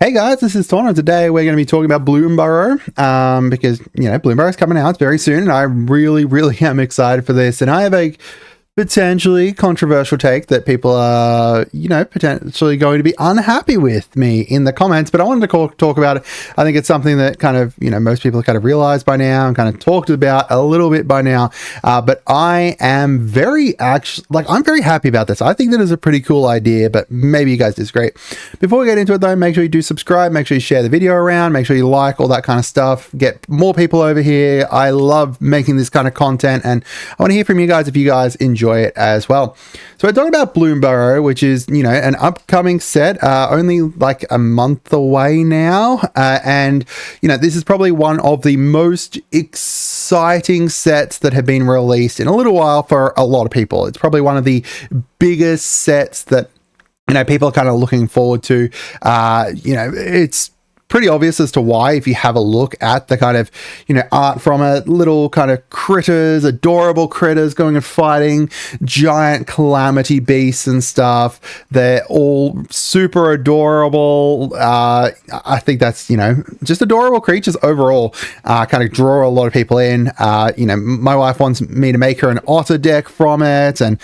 Hey guys, this is Tauna. Today we're going to be talking about Bloomburrow because, Bloomburrow is coming out very soon and I really am excited for this. And I have a potentially controversial take that people are, potentially going to be unhappy with me in the comments, but I wanted to talk about it. I think it's something that kind of, most people have kind of realized by now and kind of talked about a little bit by now. But I am I'm very happy about this. I think that is a pretty cool idea, but maybe you guys disagree. Before we get into it though, make sure you do subscribe, make sure you share the video around, make sure you like all that kind of stuff, get more people over here. I love making this kind of content and I want to hear from you guys if you guys enjoy it as well. So we're talking about Bloomburrow, which is, an upcoming set, only like a month away now. And this is probably one of the most exciting sets that have been released in a little while for a lot of people. It's probably one of the biggest sets that, people are kind of looking forward to. It's pretty obvious as to why if you have a look at the kind of art from it. Little kind of critters, adorable critters going and fighting giant calamity beasts and stuff. They're all super adorable. I think that's just adorable creatures overall. Kind of draw a lot of people in. My wife wants me to make her an otter deck from it, and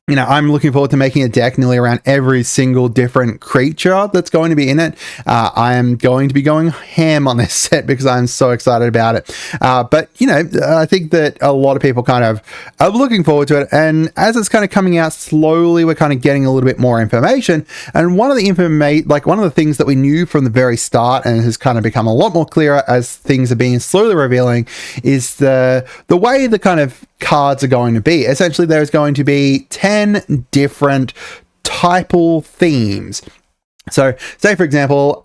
I'm looking forward to making a deck nearly around every single different creature that's going to be in it. I am going to be going ham on this set because I'm so excited about it. But I think that a lot of people kind of are looking forward to it. And as it's kind of coming out slowly, we're kind of getting a little bit more information. And one of the one of the things that we knew from the very start and has kind of become a lot more clearer as things are being slowly revealing is the way the kind of cards are going to be. Essentially, there's going to be 10 different typal themes. So say, for example,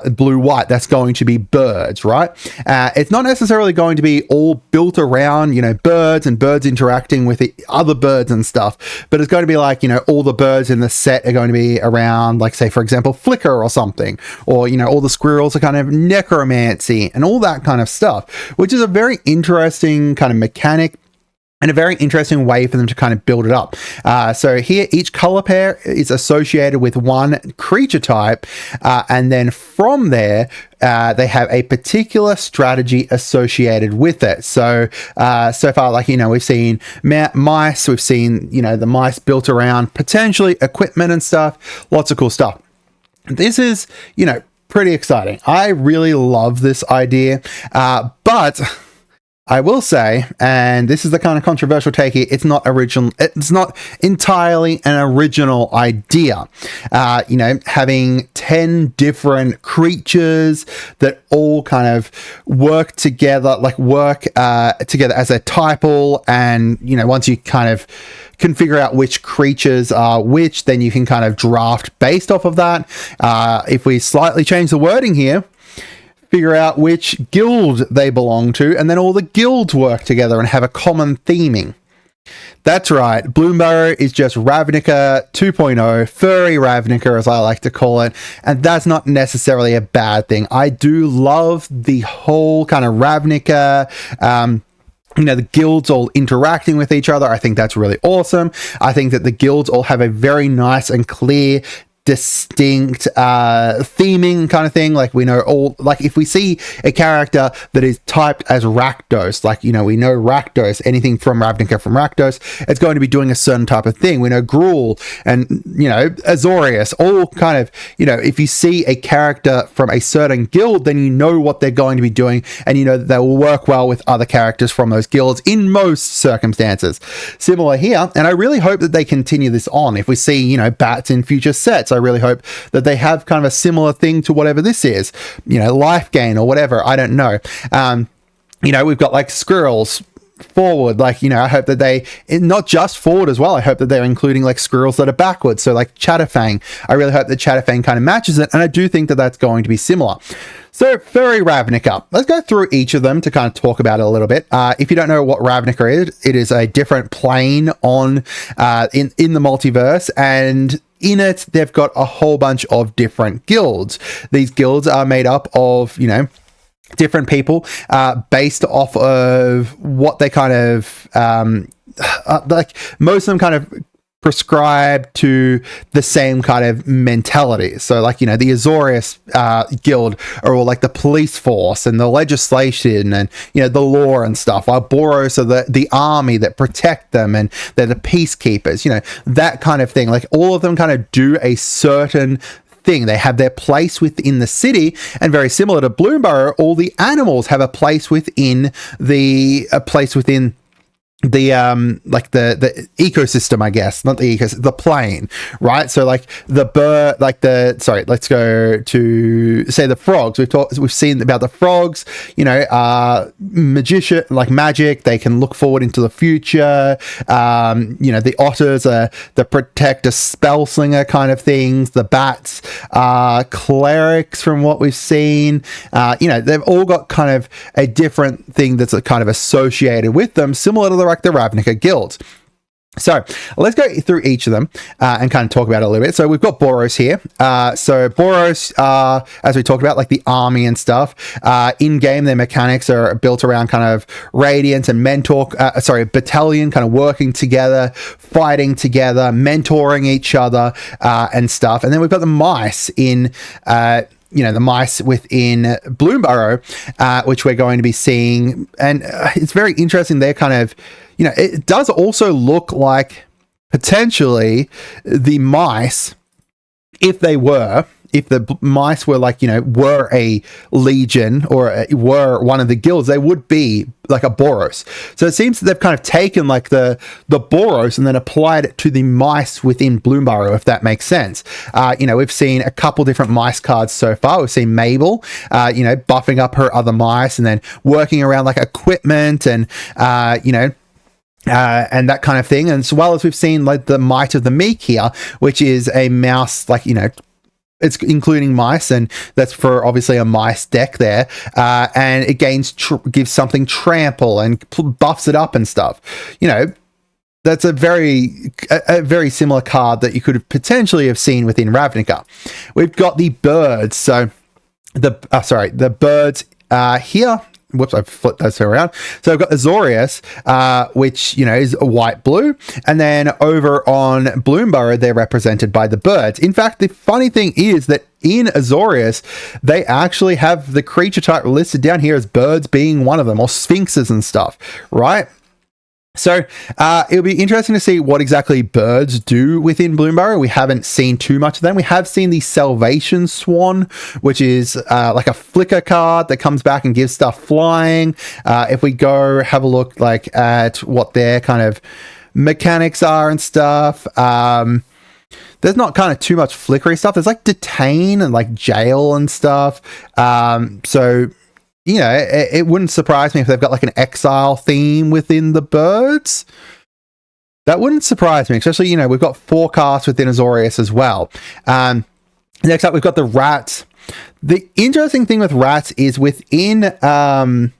blue-white, that's going to be birds, right? It's not necessarily going to be all built around, birds and birds interacting with the other birds and stuff, but it's going to be like, all the birds in the set are going to be around, like, say, for example, flicker or something, or, all the squirrels are kind of necromancy and all that kind of stuff, which is a very interesting kind of mechanic and a very interesting way for them to kind of build it up. So here, each color pair is associated with one creature type. And then from there, they have a particular strategy associated with it. So, so far, we've seen mice, we've seen, the mice built around potentially equipment and stuff, lots of cool stuff. This is, pretty exciting. I really love this idea, but I will say, and this is the kind of controversial take here, it's not original. It's not entirely an original idea. Having 10 different creatures that all kind of work together, together as a typal. And, once you kind of can figure out which creatures are which, then you can kind of draft based off of that. If we slightly change the wording here, figure out which guild they belong to, and then all the guilds work together and have a common theming. That's right, Bloomburrow is just Ravnica 2.0, Furry Ravnica as I like to call it, and that's not necessarily a bad thing. I do love the whole kind of Ravnica, the guilds all interacting with each other. I think that's really awesome. I think that the guilds all have a very nice and clear, distinct theming kind of thing. We know all, if we see a character that is typed as Rakdos, we know Rakdos, anything from Rakdos, it's going to be doing a certain type of thing. We know Gruul and Azorius, all kind of, if you see a character from a certain guild, then you know what they're going to be doing, and that they will work well with other characters from those guilds in most circumstances. Similar here, and I really hope that they continue this on. If we see bats in future sets, I really hope that they have kind of a similar thing to whatever this is, life gain or whatever. I don't know. We've got squirrels forward, I hope that they, not just forward as well, I hope that they're including squirrels that are backwards. So Chatterfang, I really hope that Chatterfang kind of matches it. And I do think that that's going to be similar. So Furry Ravnica, let's go through each of them to kind of talk about it a little bit. If you don't know what Ravnica is, it is a different plane on in the multiverse, and in it, they've got a whole bunch of different guilds. These guilds are made up of, different people based off of what they kind of, most of them kind of prescribe to the same kind of mentality. So like, the Azorius guild are all like the police force and the legislation and, the law and stuff, while Boros are the army that protect them and they're the peacekeepers, that kind of thing. Like all of them kind of do a certain thing. They have their place within the city, and very similar to Bloomburrow, all the animals have a place within the like the ecosystem, I guess, not the ecosystem, the plane, right? So like the bird, like let's go to say the frogs. We've seen about the frogs, magician, like magic, they can look forward into the future. The otters are the protector, spell slinger kind of things. The bats are clerics from what we've seen. They've all got kind of a different thing that's kind of associated with them, similar to the Ravnica Guilds. So let's go through each of them and kind of talk about it a little bit. So we've got Boros here. So Boros, as we talked about, like the army and stuff. In game, their mechanics are built around kind of Radiant and Battalion, kind of working together, fighting together, mentoring each other and stuff. And then we've got the mice in the mice within Bloomburrow, which we're going to be seeing. And it's very interesting. They're kind of, it does also look like potentially the mice, if the mice were like, were a legion or were one of the guilds, they would be like a Boros. So it seems that they've kind of taken like the Boros and then applied it to the mice within Bloomburrow, if that makes sense. We've seen a couple different mice cards so far. We've seen Mabel, buffing up her other mice and then working around like equipment and, and that kind of thing. And as well as we've seen like the Might of the Meek here, which is a mouse, like, it's including mice, and that's for obviously a mice deck there. And it gives something trample and buffs it up and stuff. That's a very similar card that you could have potentially have seen within Ravnica. We've got the birds. So the birds here. Whoops, I flipped those around. So I've got Azorius, which, is a white-blue. And then over on Bloomburrow, they're represented by the birds. In fact, the funny thing is that in Azorius, they actually have the creature type listed down here as birds being one of them, or sphinxes and stuff, right? So it'll be interesting to see what exactly birds do within Bloomburrow. We haven't seen too much of them. We have seen the Salvation Swan, which is like a flicker card that comes back and gives stuff flying. If we go have a look like at what their kind of mechanics are and stuff, there's not kind of too much flickery stuff. There's like detain and like jail and stuff. So it wouldn't surprise me if they've got like an exile theme within the birds. That wouldn't surprise me, especially, we've got forecasts within Azorius as well. Next up, we've got the rats. The interesting thing with rats is within Wilds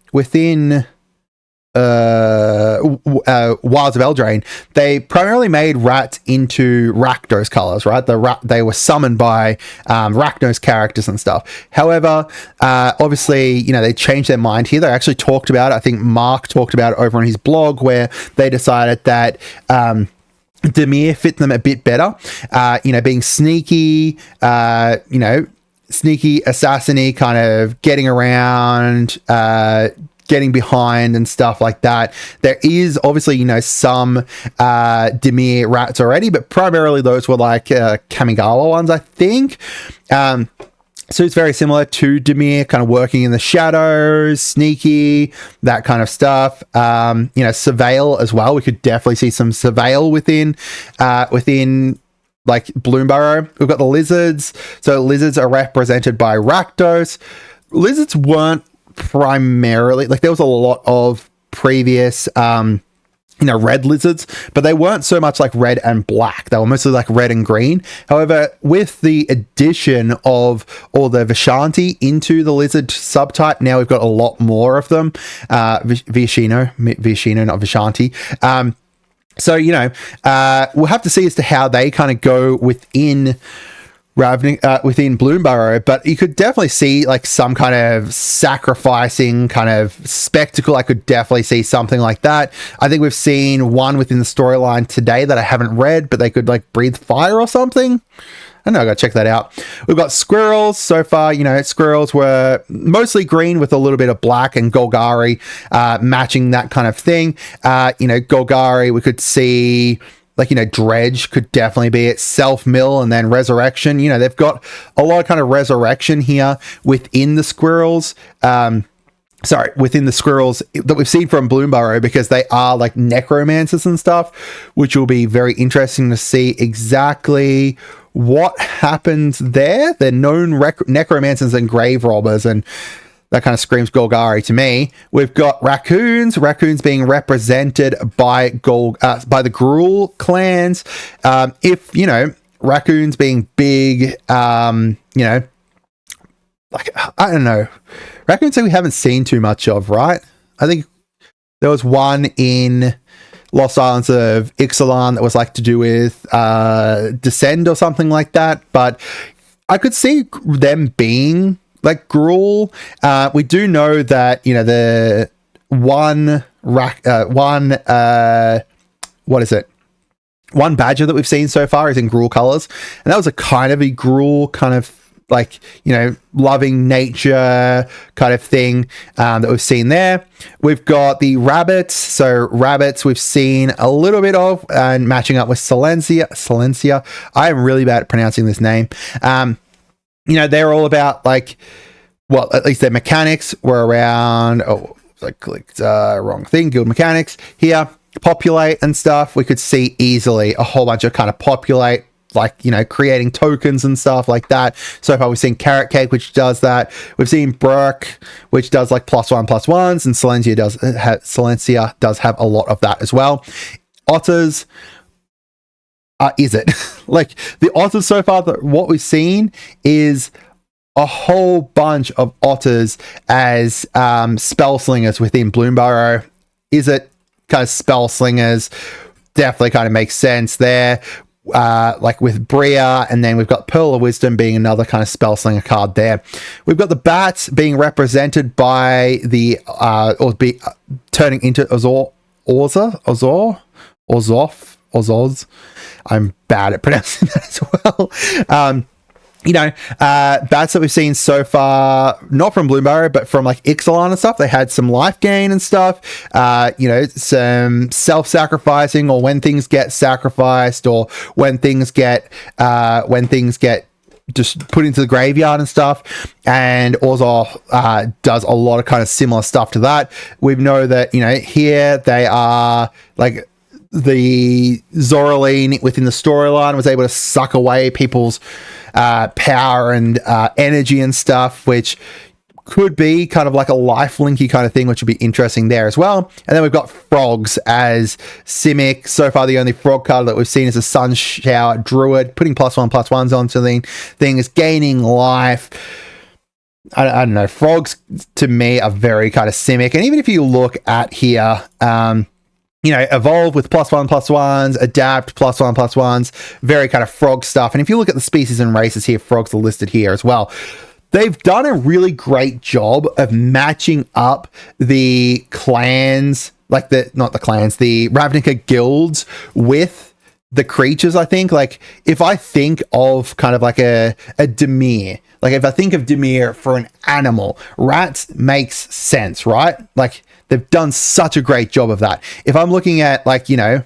of Eldraine, they primarily made rats into Rakdos colors, right? They were summoned by Rakdos characters and stuff. However, obviously, they changed their mind here. They actually talked about it. I think Mark talked about it over on his blog, where they decided that Dimir fit them a bit better. Being sneaky, sneaky, assassin-y, kind of getting around, getting behind and stuff like that. There is obviously, some Dimir rats already, but primarily those were like Kamigawa ones, I think. So it's very similar to Dimir, kind of working in the shadows, sneaky, that kind of stuff. Surveil as well. We could definitely see some Surveil within like Bloomburrow. We've got the lizards. So lizards are represented by Rakdos. Lizards weren't primarily, like, there was a lot of previous red lizards, but they weren't so much like red and black. They were mostly like red and green. However, with the addition of all the Vishanti into the lizard subtype, now we've got a lot more of them. Vishino, not Vishanti. So we'll have to see as to how they kind of go within within Bloomburrow, but you could definitely see like some kind of sacrificing kind of spectacle. I could definitely see something like that. I think we've seen one within the storyline today that I haven't read, but they could like breathe fire or something. I know, I gotta check that out. We've got squirrels so far. You know, squirrels were mostly green with a little bit of black, and Golgari matching that kind of thing. You know, Golgari, we could see, like, you know, Dredge could definitely be it, Self-Mill, and then Resurrection. You know, they've got a lot of kind of resurrection here within the squirrels. Within the squirrels that we've seen from Bloomburrow, because they are like necromancers and stuff, which will be very interesting to see exactly what happens there. They're known necromancers and grave robbers, and that kind of screams Golgari to me. We've got raccoons being represented by the Gruul clans. If, you know, raccoons being big, you know, like, I don't know, raccoons that we haven't seen too much of, right? I think there was one in Lost Islands of Ixalan that was like to do with Descend or something like that, but I could see them being like Gruul. We do know that, you know, the one badger that we've seen so far is in Gruul colors, and that was a kind of a Gruul kind of, like, you know, loving nature kind of thing that we've seen there. We've got the rabbits. So rabbits we've seen a little bit of, and matching up with Silencia. I am really bad at pronouncing this name. You know, they're all about, like, well, at least their mechanics were around, I clicked wrong thing, guild mechanics here, populate and stuff. We could see easily a whole bunch of kind of populate, like, you know, creating tokens and stuff like that. So far we've seen Carrot Cake, which does that. We've seen Burke, which does like +1/+1s, and Silencia does have a lot of that as well. Otters, is it? Like, the otters so far, what we've seen is a whole bunch of otters as spell slingers within Bloomburrow. Is it kind of spell slingers? Definitely kind of makes sense there. Like with Bria, and then we've got Pearl of Wisdom being another kind of spell slinger card there. We've got the bats being represented by the turning into Ozoz. I'm bad at pronouncing that as well. You know, bats that we've seen so far, not from Bloomburrow, but from like Ixalan and stuff, they had some life gain and stuff, you know, some self-sacrificing, or when things get sacrificed, or when things get just put into the graveyard and stuff. And Orzhov does a lot of kind of similar stuff to that. We know that, you know, here they are like, the Zoraline within the storyline was able to suck away people's power and energy and stuff, which could be kind of like a lifelinky kind of thing, which would be interesting there as well. And then we've got frogs as Simic. So far, the only frog card that we've seen is a Sun Shower Druid, putting +1/+1s onto the thing, is gaining life. I don't know. Frogs to me are very kind of Simic. And even if you look at here, you know, evolve with +1/+1s, adapt +1/+1s, very kind of frog stuff. And if you look at the species and races here, frogs are listed here as well. They've done a really great job of matching up the clans, like the Ravnica Guilds with the creatures. I think, like, if I think of kind of like a Dimir, like if I think of Dimir for an animal, rats makes sense, right? Like, they've done such a great job of that. If I'm looking at, like, you know,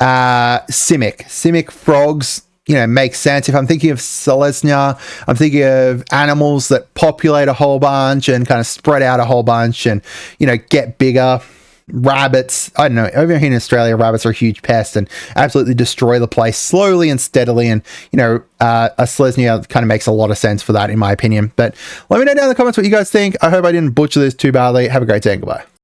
Simic frogs, you know, makes sense. If I'm thinking of Selesnya, I'm thinking of animals that populate a whole bunch and kind of spread out a whole bunch and, you know, get bigger. Rabbits, I don't know, over here in Australia, rabbits are a huge pest and absolutely destroy the place slowly and steadily. And, you know, a Selesnya kind of makes a lot of sense for that, in my opinion. But let me know down in the comments what you guys think. I hope I didn't butcher this too badly. Have a great day and goodbye.